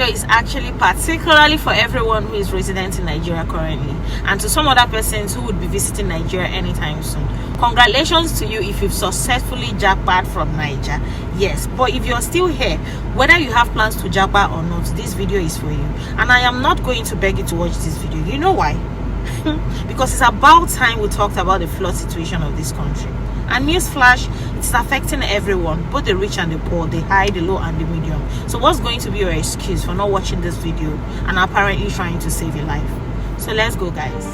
is actually particularly for everyone who is resident in Nigeria currently, and to some other persons who would be visiting Nigeria anytime soon. Congratulations to you if you've successfully jackpot from Nigeria. Yes, but if you're still here, whether you have plans to jackpot or not, this video is for you. And I am not going to beg you to watch this video. You know why? Because it's about time we talked about the flood situation of this country. And newsflash, it's affecting everyone, both the rich and the poor, the high, the low, and the medium. So what's going to be your excuse for not watching this video and apparently trying to save your life? So let's go, guys.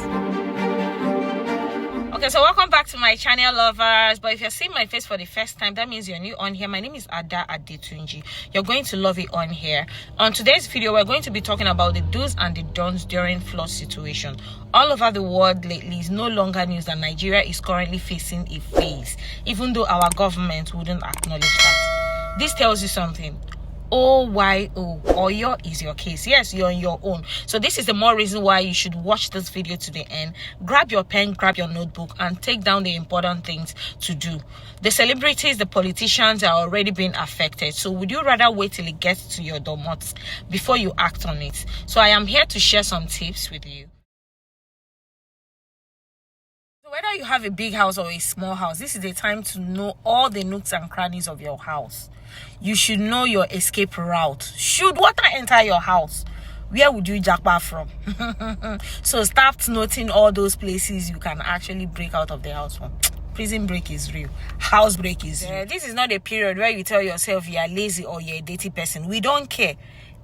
Okay, so welcome back to my channel, lovers. But if you're seeing my face for the first time, that means you're new on here. My name is Ada Adetunji. You're going to love it on here. On today's video, we're going to be talking about the do's and the don'ts during flood situation. All over the world lately, it's no longer news that Nigeria is currently facing a phase, even though our government wouldn't acknowledge that. This tells you something. OYO, Oyo is your case. Yes, you're on your own. So this is the more reason why you should watch this video to the end. Grab your pen, grab your notebook, and take down the important things to do. The celebrities, the politicians are already being affected. So would you rather wait till it gets to your doormat before you act on it? So I am here to share some tips with you. Whether you have a big house or a small house, this is the time to know all the nooks and crannies of your house. You should know your escape route. Should water enter your house, where would you jackpot from? So start noting all those places you can actually break out of the house from. Prison break is real. House break is real. This is not a period where you tell yourself you're lazy or you're a dirty person. We don't care.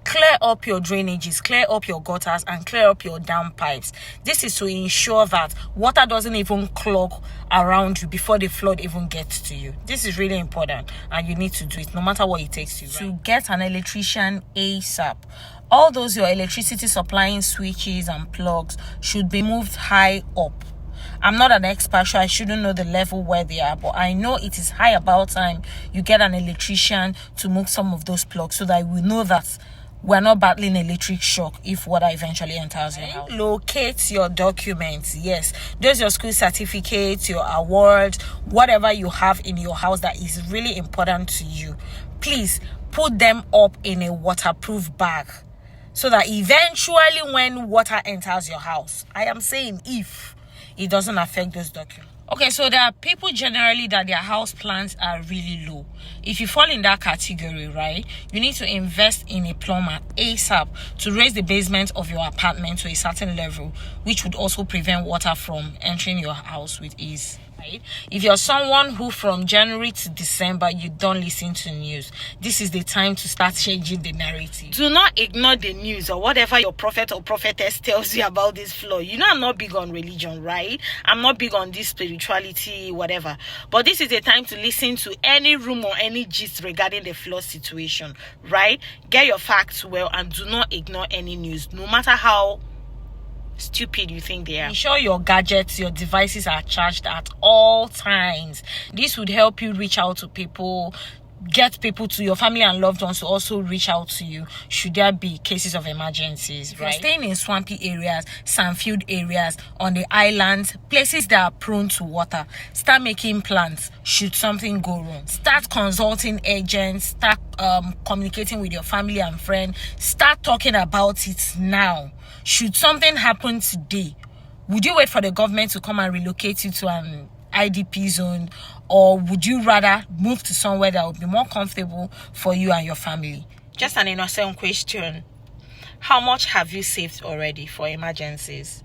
Clear up your drainages, clear up your gutters, and clear up your down pipes. This is to ensure that water doesn't even clog around you before the flood even gets to you. This is really important, and you need to do it no matter what it takes you. To get an electrician ASAP. All those your electricity supplying switches and plugs should be moved high up. I'm not an expert, so I shouldn't know the level where they are, but I know it is high about time you get an electrician to move some of those plugs so that we know that we're not battling electric shock if water eventually enters your house. Locate your documents. Yes, those your school certificates, your awards, whatever you have in your house that is really important to you. Please put them up in a waterproof bag so that eventually when water enters your house, I am saying if, it doesn't affect those documents. Okay, so there are people generally that their house plans are really low. If you fall in that category, right, you need to invest in a plumber ASAP to raise the basement of your apartment to a certain level, which would also prevent water from entering your house with ease. Right? If you're someone who from January to December you don't listen to news, this is the time to start changing the narrative. Do not ignore the news or whatever your prophet or prophetess tells you about this flood. You know I'm not big on religion, right? I'm not big on this spirituality, whatever. But this is the time to listen to any rumor or any gist regarding the flood situation, right? Get your facts well and do not ignore any news, no matter how stupid you think they are. Ensure your gadgets, your devices are charged at all times. This would help you reach out to people, get people to your family and loved ones to also reach out to you should there be cases of emergencies, right? If you're staying in swampy areas, sand-filled areas, on the islands, places that are prone to water, start making plans should something go wrong. Start consulting agents, start communicating with your family and friends, start talking about it now. Should something happen today, would you wait for the government to come and relocate you to an IDP zone, or would you rather move to somewhere that would be more comfortable for you and your family? Just an innocent question. How much have you saved already for emergencies?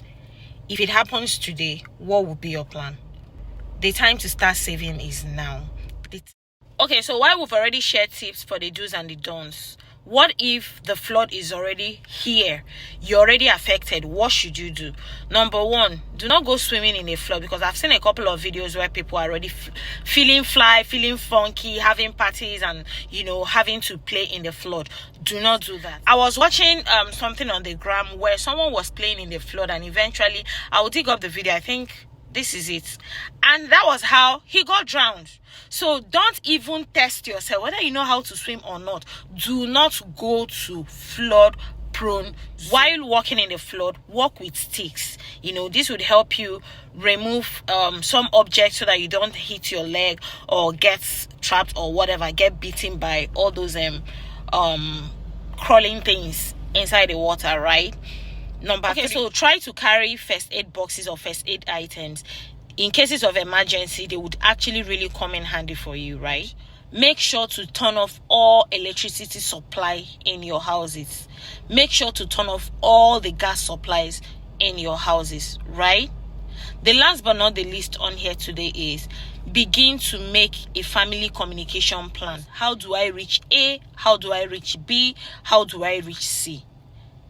If it happens today, what would be your plan? The time to start saving is now. Okay, so while we've already shared tips for the do's and the don'ts, what if the flood is already here? You're already affected. What should you do? Number one, do not go swimming in a flood, because I've seen a couple of videos where people are already feeling fly, feeling funky, having parties and, you know, having to play in the flood. Do not do that. I was watching something on the gram where someone was playing in the flood, and eventually I'll dig up the video. I think this is it, and that was how he got drowned. So don't even test yourself whether you know how to swim or not. Do not go to flood prone while walking in the flood. Walk with sticks. You know, this would help you remove some objects so that you don't hit your leg or get trapped or whatever, get beaten by all those crawling things inside the water, right? Number three, so try to carry first aid boxes or first aid items. In cases of emergency, they would actually really come in handy for you, right? Make sure to turn off all electricity supply in your houses. Make sure to turn off all the gas supplies in your houses, right? The last but not the least on here today is begin to make a family communication plan. How do I reach A? How do I reach B? How do I reach C?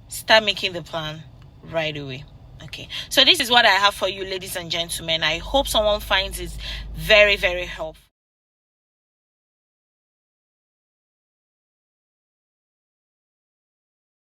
Start making the plan right away. Okay, so this is what I have for you, ladies and gentlemen. I hope someone finds it very, very helpful.